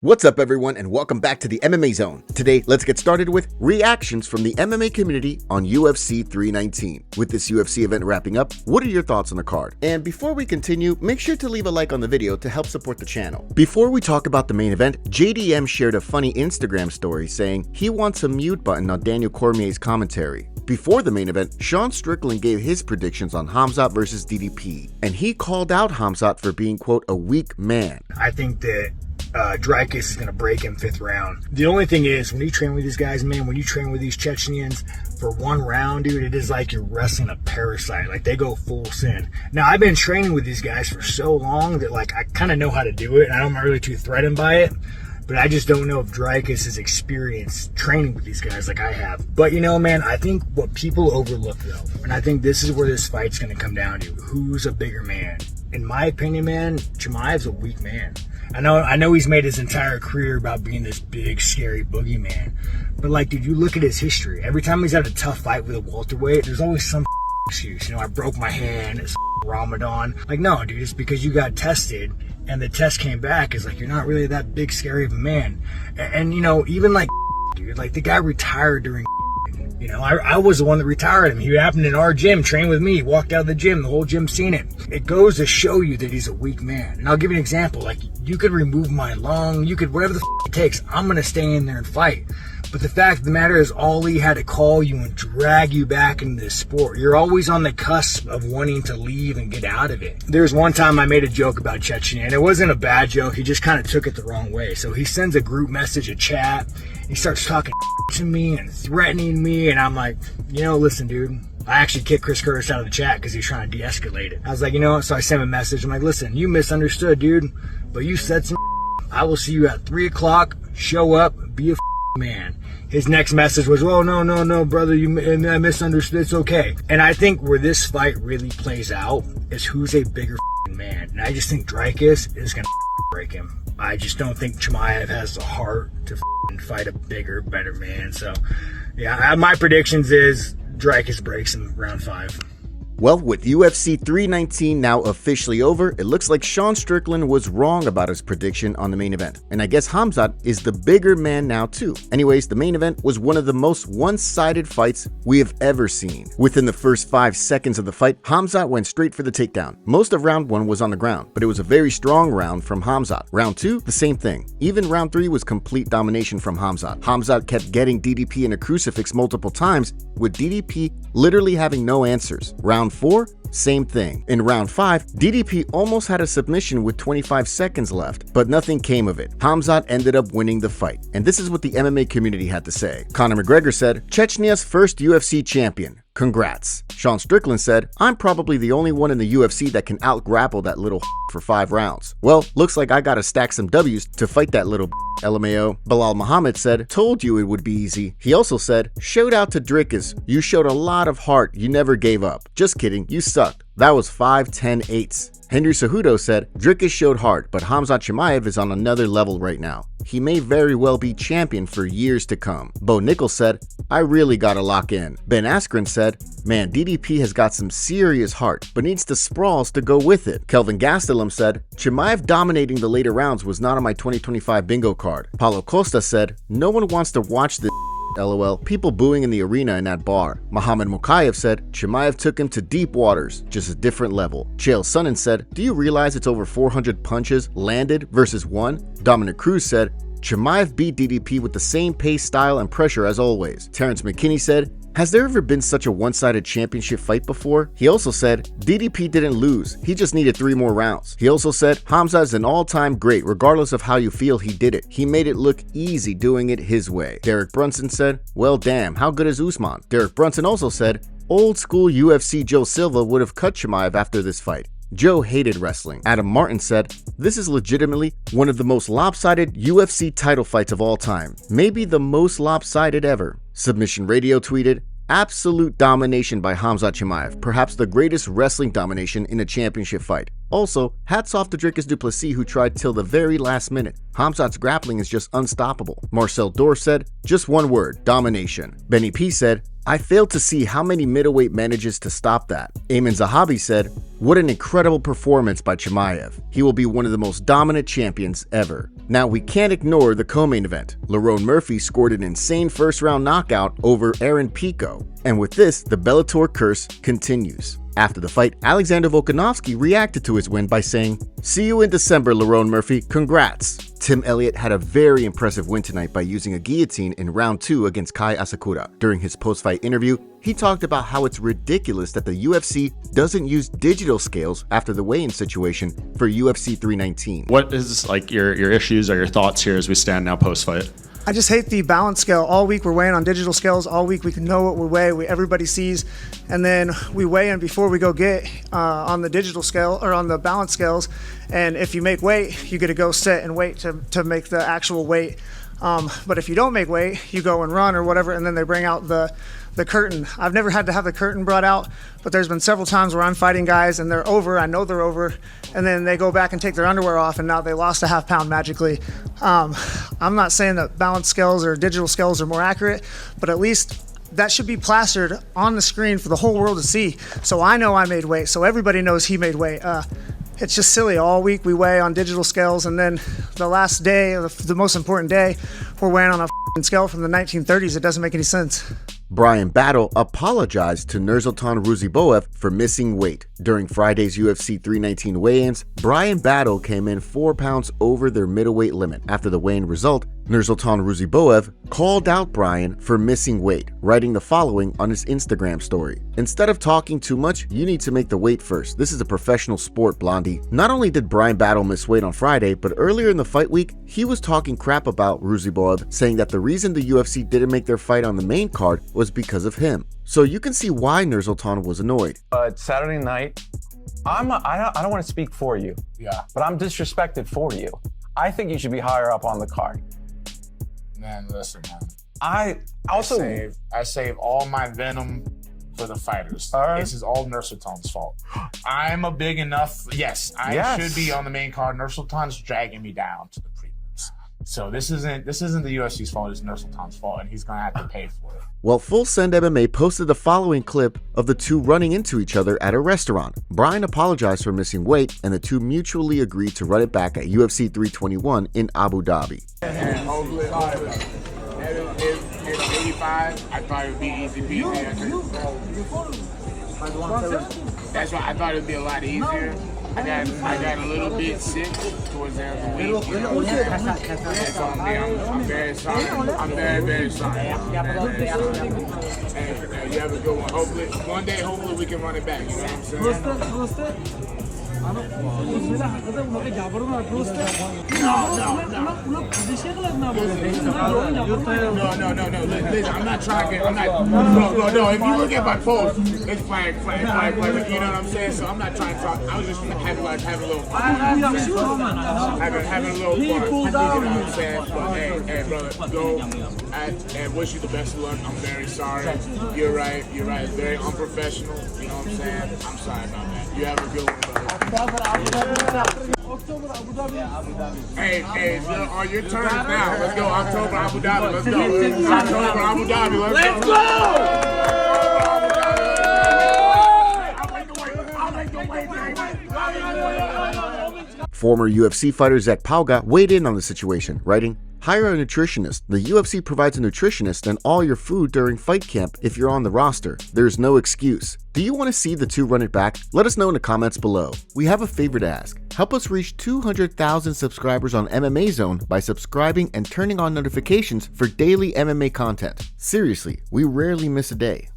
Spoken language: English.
What's up everyone and welcome back to the MMA Zone. Today, let's get started with reactions from the MMA community on UFC 319. With this UFC event wrapping up, what are your thoughts on the card? And before we continue, make sure to leave a like on the video to help support the channel. Before we talk about the main event, JDM shared a funny Instagram story saying he wants a mute button on Daniel Cormier's commentary. Before the main event, Sean Strickland gave his predictions on Khamzat versus DDP, and he called out Khamzat for being, quote, a weak man. I think that Dricus is going to break him 5th round. The only thing is, when you train with these guys, man, when you train with these Chechens, for 1 round, dude, it is like you're wrestling a parasite. Like, they go full send. Now, I've been training with these guys for so long that, like, I kind of know how to do it, and I'm not really too threatened by it. But I just don't know if Dricus is experienced training with these guys like I have. But, you know, man, I think what people overlook, though, and I think this is where this fight's going to come down to, who's a bigger man? In my opinion, man, Chimaev's a weak man. I know he's made his entire career about being this big, scary boogeyman. But, like, dude, you look at his history. Every time he's had a tough fight with a welterweight, there's always some excuse. You know, I broke my hand, it's Ramadan. Like, no, dude, it's because you got tested, and the test came back as, like, you're not really that big, scary of a man. And you know, even, like, dude, like, the guy retired during, you know, I was the one that retired him. He happened in our gym, trained with me, walked out of the gym, the whole gym seen it. It goes to show you that he's a weak man. And I'll give you an example. Like, you could remove my lung, you could, whatever the it takes, I'm going to stay in there and fight. But the fact of the matter is, Ali had to call you and drag you back into this sport. You're always on the cusp of wanting to leave and get out of it. There's one time I made a joke about Chechnya, and it wasn't a bad joke. He just kind of took it the wrong way. So he sends a group message, a chat. He starts talking to me and threatening me, and I'm like, you know, listen, dude. I actually kicked Chris Curtis out of the chat because he's trying to de-escalate it. I was like, you know, so I sent him a message. I'm like, listen, you misunderstood, dude, but you said some I will see you at 3 o'clock. Show up, be a man. His next message was, oh, no, brother, I misunderstood. It's okay. And I think where this fight really plays out is who's a bigger man. And I just think Dricus is going to break him. I just don't think Chimaev has the heart to fight a bigger, better man. So, yeah, my predictions is Dricus breaks him round 5. Well, with UFC 319 now officially over, it looks like Sean Strickland was wrong about his prediction on the main event. And I guess Khamzat is the bigger man now too. Anyways, the main event was one of the most one-sided fights we have ever seen. Within the first 5 seconds of the fight, Khamzat went straight for the takedown. Most of round 1 was on the ground, but it was a very strong round from Khamzat. Round 2, the same thing. Even round 3 was complete domination from Khamzat. Khamzat kept getting DDP in a crucifix multiple times, with DDP literally having no answers. Round 4, same thing. In round 5, DDP almost had a submission with 25 seconds left, but nothing came of it. Khamzat ended up winning the fight, and this is what the MMA community had to say. Conor McGregor said, Chechnya's first UFC champion. Congrats. Sean Strickland said, I'm probably the only one in the UFC that can out-grapple that little for 5 rounds. Well, looks like I gotta stack some W's to fight that little LMAO. Bilal Muhammad said, told you it would be easy. He also said, shout out to Dricus. You showed a lot of heart. You never gave up. Just kidding. You sucked. That was 5-10-8s. Henry Cejudo said, Dricus showed heart, but Khamzat Chimaev is on another level right now. He may very well be champion for years to come. Bo Nichols said, I really gotta lock in. Ben Askren said, man, DDP has got some serious heart, but needs the sprawls to go with it. Kelvin Gastelum said, Chimaev dominating the later rounds was not on my 2025 bingo card. Paulo Costa said, no one wants to watch this. LOL, people booing in the arena in that bar. Muhammad Mukayev said, Chimaev took him to deep waters, just a different level. Chael Sonnen said, do you realize it's over 400 punches landed versus 1? Dominic Cruz said, Chimaev beat DDP with the same pace, style, and pressure as always. Terrence McKinney said, has there ever been such a one-sided championship fight before? He also said, DDP didn't lose, he just needed 3 more rounds. He also said, Khamzat is an all-time great regardless of how you feel he did it. He made it look easy doing it his way. Derek Brunson said, well damn, how good is Usman? Derek Brunson also said, old school UFC Joe Silva would have cut Chimaev after this fight. Joe hated wrestling. Adam Martin said, this is legitimately one of the most lopsided UFC title fights of all time. Maybe the most lopsided ever. Submission Radio tweeted, absolute domination by Khamzat Chimaev, perhaps the greatest wrestling domination in a championship fight. Also, hats off to Dricus du Plessis who tried till the very last minute. Khamzat's grappling is just unstoppable. Marcel Dorf said, just one word, domination. Benny P said, I failed to see how many middleweight manages to stop that. Ayman Zahabi said, "What an incredible performance by Chimaev. He will be one of the most dominant champions ever." Now, we can't ignore the co-main event. Lerone Murphy scored an insane first-round knockout over Pico. And with this, the Bellator curse continues. After the fight, Alexander Volkanovski reacted to his win by saying, "See you in December, Lerone Murphy. Congrats." Tim Elliott had a very impressive win tonight by using a guillotine in round 2 against Kai Asakura. During his post-fight interview, he talked about how it's ridiculous that the UFC doesn't use digital scales after the weigh-in situation for UFC 319. What is like your issues or your thoughts here as we stand now post-fight? I just hate the balance scale. All week we're weighing on digital scales. All week we can know what we weigh. Everybody sees, and then we weigh in before we go get on the digital scale or on the balance scales. And if you make weight, you get to go sit and wait to make the actual weight. But if you don't make weight, you go and run or whatever, and then they bring out the curtain. I've never had to have the curtain brought out, but there's been several times where I'm fighting guys and they're over, I know they're over, and then they go back and take their underwear off and now they lost a half pound magically. I'm not saying that balance scales or digital scales are more accurate, but at least that should be plastered on the screen for the whole world to see. So I know I made weight, so everybody knows he made weight. It's just silly. All week we weigh on digital scales, and then the last day, the most important day, we're weighing on a scale from the 1930s. It doesn't make any sense. Bryan Battle apologized to Nursulton Ruziboev for missing weight. During Friday's UFC 319 weigh-ins, Bryan Battle came in 4 pounds over their middleweight limit. After the weigh-in result, Nursulton Ruziboev called out Bryan for missing weight, writing the following on his Instagram story. "Instead of talking too much, you need to make the weight first. This is a professional sport, Blondie." Not only did Bryan Battle miss weight on Friday, but earlier in the fight week, he was talking crap about Ruziboev, saying that the reason the UFC didn't make their fight on the main card was because of him. So you can see why Nursulton was annoyed. Saturday night, I don't want to speak for you, but I'm disrespected for you. I think you should be higher up on the card. Man, listen, man. I save all my venom for the fighters. This is all Nursulton's fault. I'm a big enough. Yes, I should be on the main card. Nursulton's dragging me down to the prelims. So this isn't the UFC's fault. It's Nursulton's fault, and he's gonna have to pay for it. Well, Full Send MMA posted the following clip of the two running into each other at a restaurant. Bryan apologized for missing weight, and the two mutually agreed to run it back at UFC 321 in Abu Dhabi. And hopefully, if 85, I thought it would be easy peasy. That's why I thought it would be a lot easier. I got a little bit sick towards the end of the week. You know what I'm saying? So I'm very sorry. I'm very, very sorry. And you have a good one. Hopefully we can run it back. You know what I'm saying? No. Listen, I'm not trying to No, if you look at my post, it's flag, you know what I'm saying? So I'm not trying to talk. I was just having a little fun. Having a little fun. You know what I'm saying? But hey, brother, go and wish you the best of luck. I'm very sorry. You're right. It's very unprofessional. You know what I'm saying? I'm sorry about that. You have a good one, brother. Hey, on your turns now. Let's go. October, Abu Dhabi. Let's go. October, Abu Dhabi. Let's go. Former UFC fighter Zach Pauga weighed in on the situation, writing, "Hire a nutritionist. The UFC provides a nutritionist and all your food during fight camp if you're on the roster. There's no excuse." Do you want to see the two run it back? Let us know in the comments below. We have a favor to ask. Help us reach 200,000 subscribers on MMA Zone by subscribing and turning on notifications for daily MMA content. Seriously, we rarely miss a day.